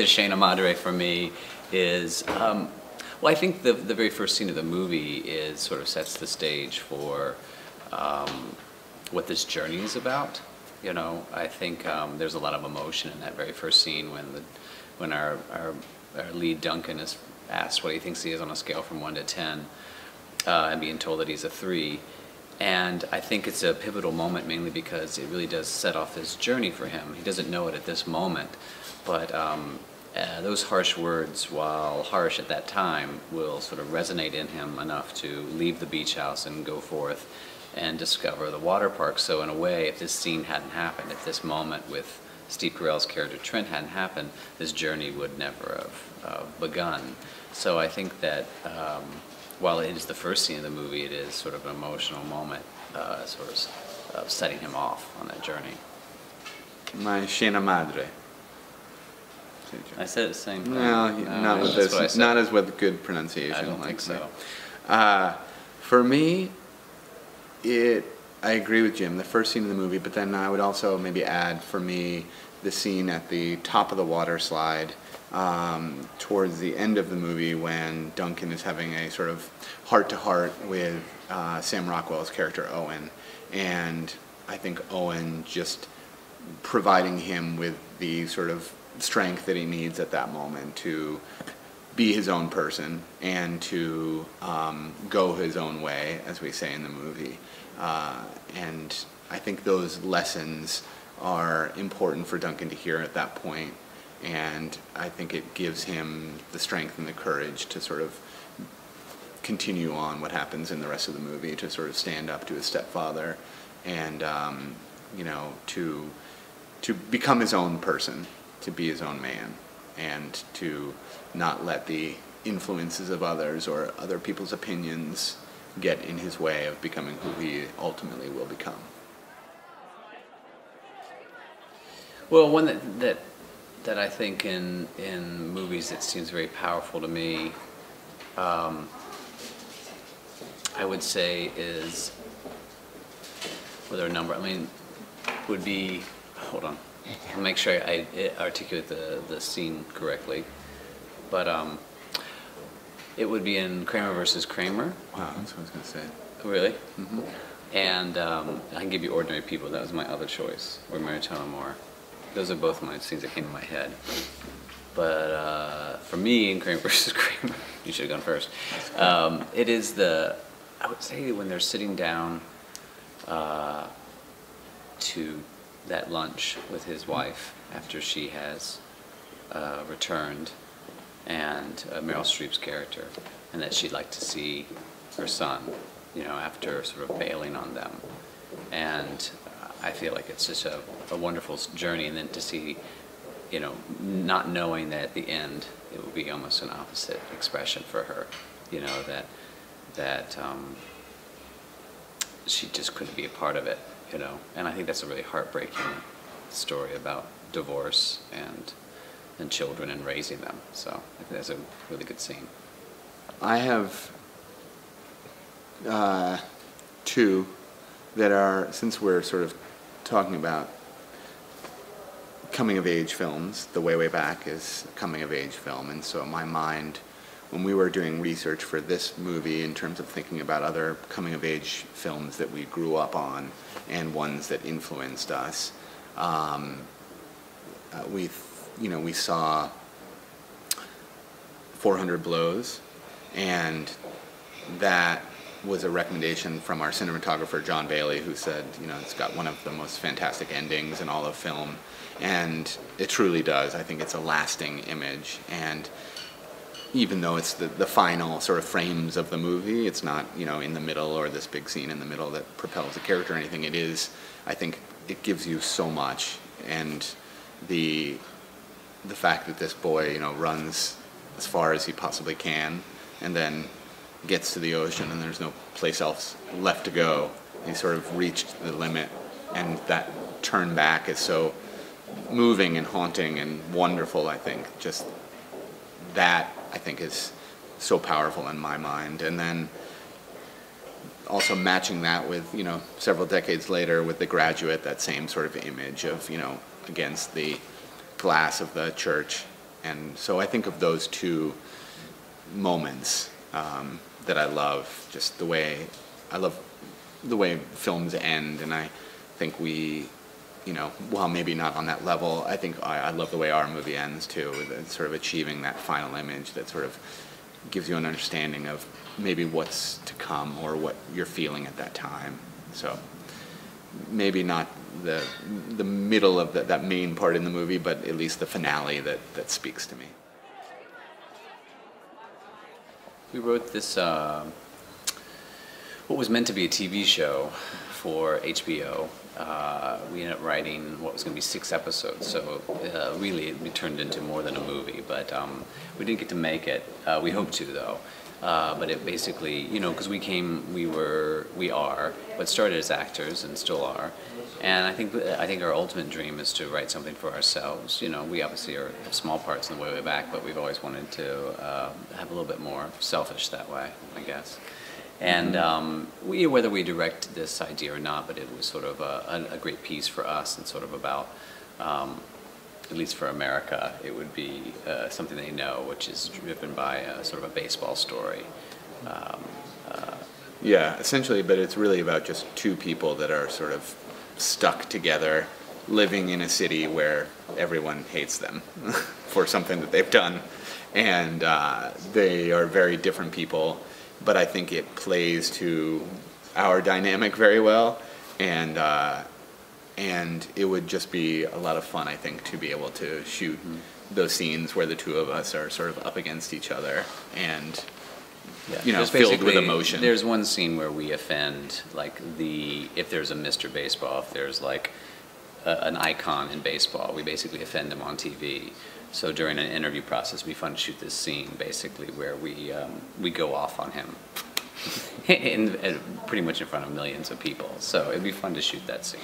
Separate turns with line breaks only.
the SCENA Madre for me is, well, I think the very first scene of the movie is sort of sets the stage for what this journey is about. You know, I think there's a lot of emotion in that very first scene when our lead Duncan is asked what he thinks he is on a scale from 1 to 10, and being told that he's a 3. And I think it's a pivotal moment mainly because it really does set off this journey for him. He doesn't know it at this moment, but those harsh words, while harsh at that time, will sort of resonate in him enough to leave the beach house and go forth and discover the water park. So in a way, if this scene hadn't happened, if this moment with Steve Carell's character Trent hadn't happened, this journey would never have begun. So I think that while it is the first scene of the movie, it is sort of an emotional moment, sort of setting him off on that journey.
My scena madre.
I said it the same thing.
No, not with this. Not as with good pronunciation.
I don't think so.
For me, I agree with Jim. The first scene of the movie, but then I would also maybe add for me the scene at the top of the water slide. Towards the end of the movie when Duncan is having a sort of heart-to-heart with Sam Rockwell's character Owen, and I think Owen just providing him with the sort of strength that he needs at that moment to be his own person and to go his own way, as we say in the movie. And I think those lessons are important for Duncan to hear at that point. And I think it gives him the strength and the courage to sort of continue on what happens in the rest of the movie, to sort of stand up to his stepfather and, you know, to become his own person, to be his own man, and to not let the influences of others or other people's opinions get in his way of becoming who he ultimately will become.
Well, one that I think in movies it seems very powerful to me, I would say is, well, there are a number, I mean, would be, hold on, I'll make sure I articulate the scene correctly, but it would be in Kramer versus Kramer.
Wow, that's what I was going to say.
Really?
Mm-hmm.
And I can give you Ordinary People, that was my other choice, or Maritone Amore. Those are both my scenes that came to my head. But for me, in Kramer versus Kramer, you should have gone first. It is I would say when they're sitting down to that lunch with his wife after she has returned, and Meryl Streep's character, and that she'd like to see her son, you know, after sort of bailing on them. And I feel like it's just a wonderful journey, and then to see, you know, not knowing that at the end it will be almost an opposite expression for her, you know, that she just couldn't be a part of it, you know. And I think that's a really heartbreaking story about divorce and children and raising them. So I think that's a really good scene.
I have two that are, since we're sort of talking about coming-of-age films, The Way, Way Back is a coming-of-age film, and so in my mind, when we were doing research for this movie in terms of thinking about other coming-of-age films that we grew up on and ones that influenced us, we saw 400 Blows, and that was a recommendation from our cinematographer John Bailey, who said, you know, it's got one of the most fantastic endings in all of film, and it truly does. I think it's a lasting image, and even though it's the final sort of frames of the movie, it's not, you know, in the middle or this big scene in the middle that propels the character or anything. It is, I think it gives you so much, and the fact that this boy, you know, runs as far as he possibly can and then gets to the ocean and there's no place else left to go. He sort of reached the limit, and that turn back is so moving and haunting and wonderful, I think. Just that, I think, is so powerful in my mind. And then also matching that with, you know, several decades later with The Graduate, that same sort of image of, you know, against the glass of the church, And so I think of those two moments that I love, just I love the way films end, and I think we, while maybe not on that level, I think I love the way our movie ends too, sort of achieving that final image that sort of gives you an understanding of maybe what's to come or what you're feeling at that time. So maybe not the middle of that main part in the movie, but at least the finale that speaks to me.
We wrote this, what was meant to be a TV show for HBO. We ended up writing what was going to be 6 episodes, so really it turned into more than a movie, but we didn't get to make it. We hoped to, though. But it basically, because we are, but started as actors and still are. And I think our ultimate dream is to write something for ourselves. We obviously have small parts in the way back, but we've always wanted to have a little bit more selfish that way, I guess. And whether we direct this idea or not, but it was sort of a great piece for us, and sort of about, at least for America, it would be something they know, which is driven by sort of a baseball story.
Yeah, essentially, but it's really about just two people that are sort of stuck together, living in a city where everyone hates them for something that they've done. And they are very different people, but I think it plays to our dynamic very well. And it would just be a lot of fun, I think, to be able to shoot those scenes where the two of us are sort of up against each other and, filled with emotion.
There's one scene where we offend, if there's a Mr. Baseball, if there's an icon in baseball, we basically offend him on TV. So during an interview process, it'd be fun to shoot this scene, basically, where we go off on him. Pretty much in front of millions of people. So it'd be fun to shoot that scene.